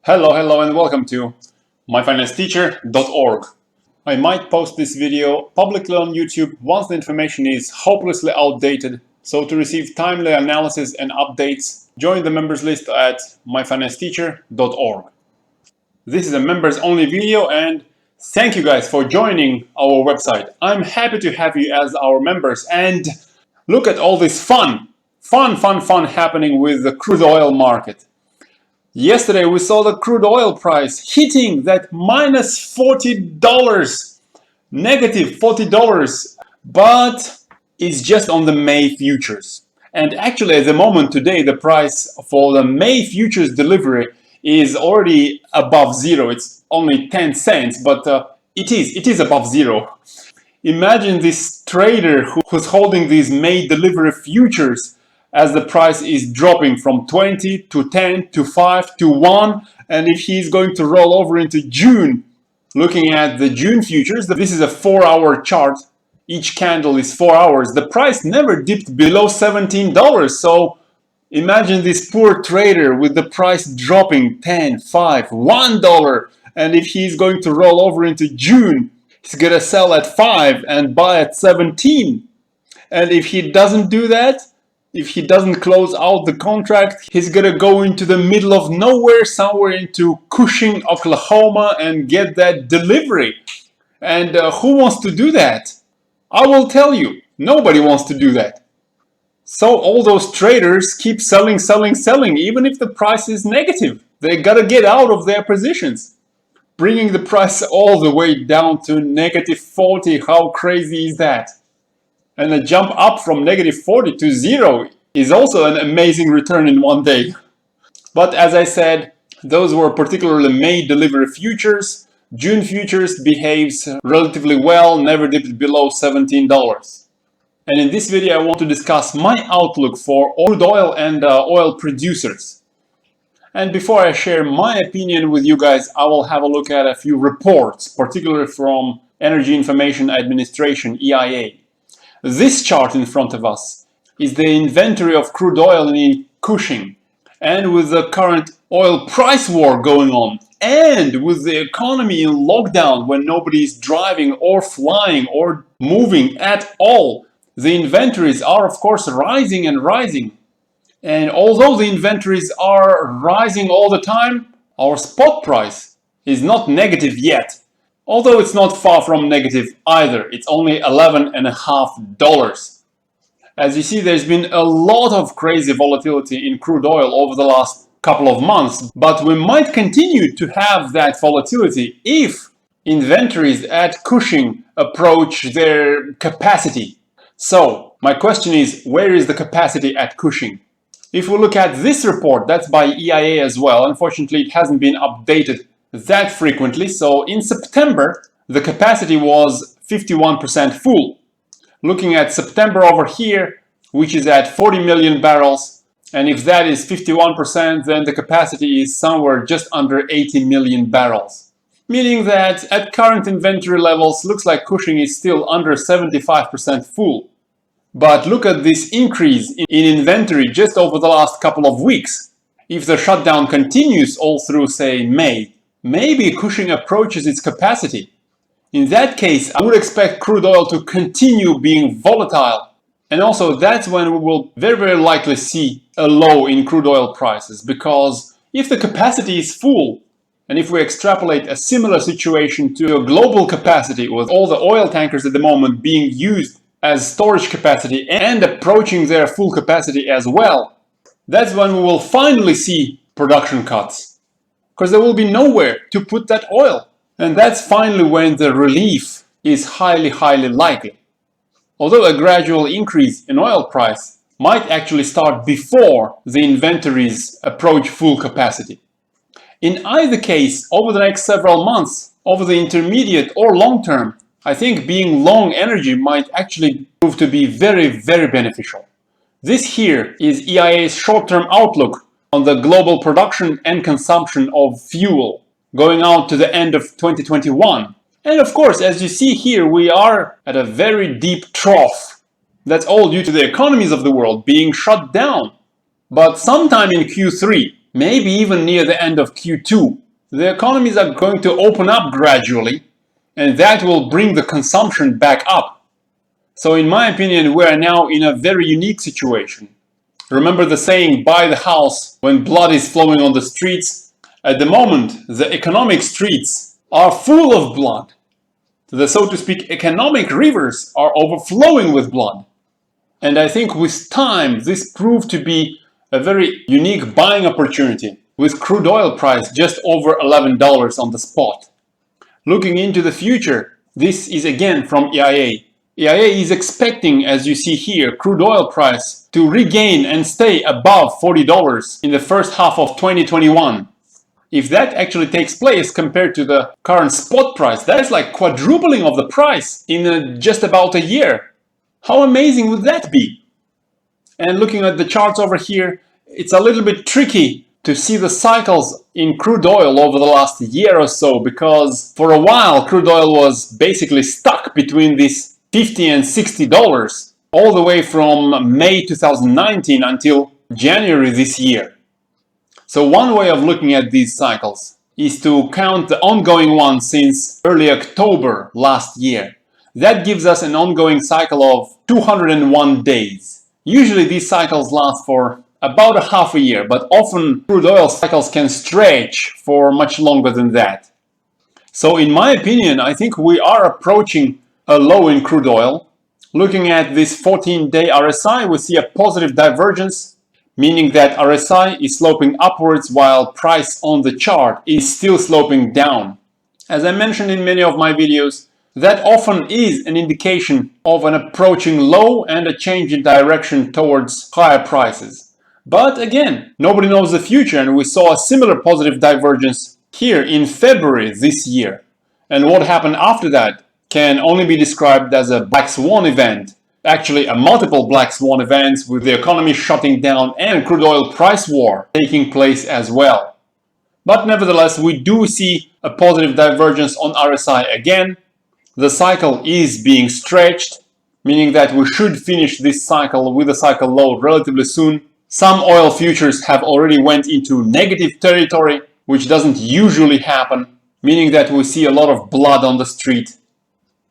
Hello, and welcome to myfinanceteacher.org. I might post this video publicly on YouTube once the information is hopelessly outdated, so to receive timely analysis and updates, join the members list at myfinanceteacher.org. This is a members-only video, and thank you guys for joining our website. I'm happy to have you as our members, and look at all this fun happening with the crude oil market. Yesterday we saw the crude oil price hitting that minus $40, negative $40, but it's just on the May futures. And actually at the moment today the price for the May futures delivery is already above zero. It's only 10 cents, but it is above zero. Imagine this trader who's holding these May delivery futures as the price is dropping from 20 to 10 to 5 to 1, and if he's going to roll over into June, looking at the June futures, this is a 4-hour chart, each candle is 4 hours, the price never dipped below $17, so imagine this poor trader with the price dropping 10, 5, $1, and if he's going to roll over into June, he's gonna sell at 5 and buy at 17, and if he doesn't do that, if he doesn't close out the contract, he's gonna go into the middle of nowhere, somewhere into Cushing, Oklahoma, and get that delivery. And who wants to do that? I will tell you, nobody wants to do that. So all those traders keep selling, even if the price is negative. They gotta get out of their positions. Bringing the price all the way down to negative 40, how crazy is that? And a jump up from negative 40 to zero is also an amazing return in one day. But as I said, those were particularly May delivery futures. June futures behaves relatively well, never dipped below $17. And in this video I want to discuss my outlook for crude oil and oil producers. And before I share my opinion with you guys, I will have a look at a few reports, particularly from Energy Information Administration, EIA. This chart in front of us is the inventory of crude oil in Cushing. And with the current oil price war going on, and with the economy in lockdown when nobody is driving or flying or moving at all, the inventories are of course rising and rising. And although the inventories are rising all the time, our spot price is not negative yet. Although it's not far from negative either, it's only $11.50. As you see, there's been a lot of crazy volatility in crude oil over the last couple of months, but we might continue to have that volatility if inventories at Cushing approach their capacity. So, my question is, where is the capacity at Cushing? If we look at this report, that's by EIA as well, unfortunately it hasn't been updated that frequently, so in September the capacity was 51% full. Looking at September over here, which is at 40 million barrels, and if that is 51%, then the capacity is somewhere just under 80 million barrels. Meaning that at current inventory levels, looks like Cushing is still under 75% full. But look at this increase in inventory just over the last couple of weeks. If the shutdown continues all through, say, May, maybe Cushing approaches its capacity. In that case, I would expect crude oil to continue being volatile. And also that's when we will very likely see a low in crude oil prices, because if the capacity is full, and if we extrapolate a similar situation to a global capacity with all the oil tankers at the moment being used as storage capacity and approaching their full capacity as well, that's when we will finally see production cuts. Because there will be nowhere to put that oil. And that's finally when the relief is highly likely. Although a gradual increase in oil price might actually start before the inventories approach full capacity. In either case, over the next several months, over the intermediate or long term, I think being long energy might actually prove to be very beneficial. This here is EIA's short-term outlook on the global production and consumption of fuel going out to the end of 2021. And of course, as you see here, we are at a very deep trough. That's all due to the economies of the world being shut down. But sometime in Q3, maybe even near the end of Q2, the economies are going to open up gradually, and that will bring the consumption back up. So in my opinion, we are now in a very unique situation. Remember the saying, buy the house when blood is flowing on the streets? At the moment, the economic streets are full of blood. The, so to speak, economic rivers are overflowing with blood. And I think with time, this proved to be a very unique buying opportunity, with crude oil price just over $11 on the spot. Looking into the future, this is again from EIA. EIA is expecting, as you see here, crude oil price to regain and stay above $40 in the first half of 2021. If that actually takes place compared to the current spot price, that is like quadrupling of the price in just about a year. How amazing would that be? And looking at the charts over here, it's a little bit tricky to see the cycles in crude oil over the last year or so, because for a while crude oil was basically stuck between these $50 and $60 all the way from May 2019 until January this year. So one way of looking at these cycles is to count the ongoing one since early October last year. That gives us an ongoing cycle of 201 days. Usually these cycles last for about a half a year, but often crude oil cycles can stretch for much longer than that. So in my opinion, I think we are approaching a low in crude oil. Looking at this 14-day RSI, we see a positive divergence, meaning that RSI is sloping upwards while price on the chart is still sloping down. As I mentioned in many of my videos, that often is an indication of an approaching low and a change in direction towards higher prices. But again, nobody knows the future, and we saw a similar positive divergence here in February this year. And what happened after that can only be described as a black swan event. Actually, a multiple black swan events with the economy shutting down and crude oil price war taking place as well. But nevertheless, we do see a positive divergence on RSI again. The cycle is being stretched, meaning that we should finish this cycle with a cycle low relatively soon. Some oil futures have already went into negative territory, which doesn't usually happen, meaning that we see a lot of blood on the street.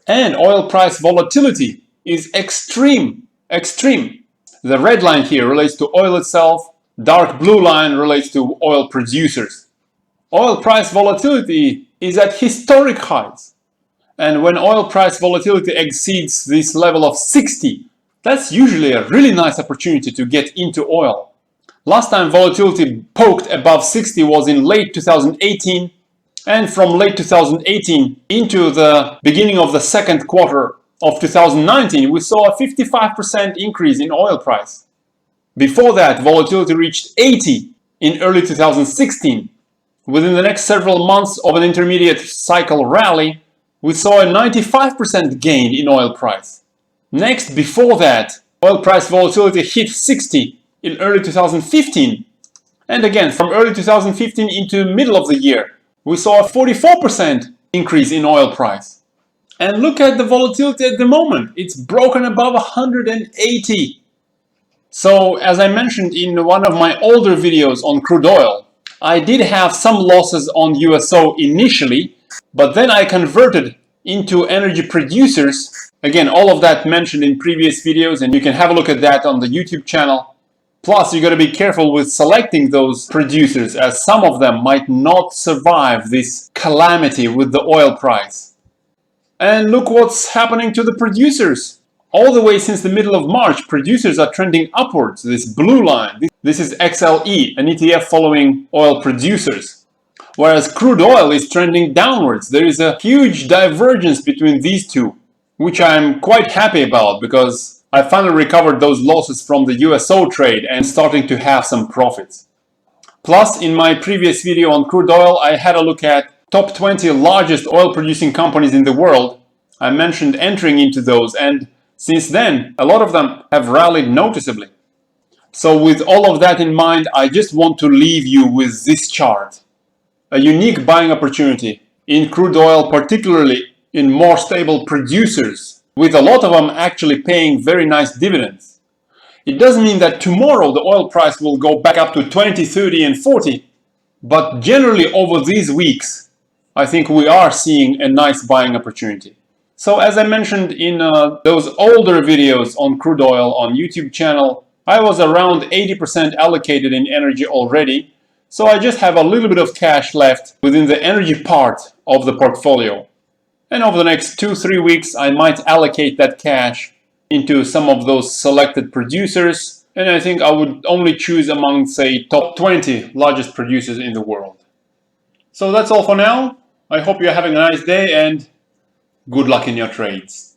And oil price volatility is extreme. The red line here relates to oil itself, dark blue line relates to oil producers. Oil price volatility is at historic highs. And when oil price volatility exceeds this level of 60, that's usually a really nice opportunity to get into oil. Last time volatility poked above 60 was in late 2018, and from late 2018 into the beginning of the second quarter of 2019, we saw a 55% increase in oil price. Before that, volatility reached 80 in early 2016. Within the next several months of an intermediate cycle rally, we saw a 95% gain in oil price. Next, before that, oil price volatility hit 60 in early 2015. And again, from early 2015 into middle of the year, we saw a 44% increase in oil price. And look at the volatility at the moment. It's broken above 180. So, as I mentioned in one of my older videos on crude oil, I did have some losses on USO initially, but then I converted into energy producers. Again, all of that mentioned in previous videos, and you can have a look at that on the YouTube channel. Plus, you got to be careful with selecting those producers, as some of them might not survive this calamity with the oil price. And look what's happening to the producers. All the way since the middle of March, producers are trending upwards. This blue line, this is XLE, an ETF following oil producers. Whereas crude oil is trending downwards. There is a huge divergence between these two, which I'm quite happy about, because I finally recovered those losses from the USO trade and starting to have some profits. Plus, in my previous video on crude oil, I had a look at top 20 largest oil producing companies in the world. I mentioned entering into those, and since then, a lot of them have rallied noticeably. So with all of that in mind, I just want to leave you with this chart. A unique buying opportunity in crude oil, particularly in more stable producers, with a lot of them actually paying very nice dividends. It doesn't mean that tomorrow the oil price will go back up to 20, 30, and 40, but generally over these weeks, I think we are seeing a nice buying opportunity. So as I mentioned in those older videos on crude oil on YouTube channel, I was around 80% allocated in energy already. So I just have a little bit of cash left within the energy part of the portfolio. And over the next 2-3 weeks, I might allocate that cash into some of those selected producers. And I think I would only choose among, say, top 20 largest producers in the world. So that's all for now. I hope you're having a nice day and good luck in your trades.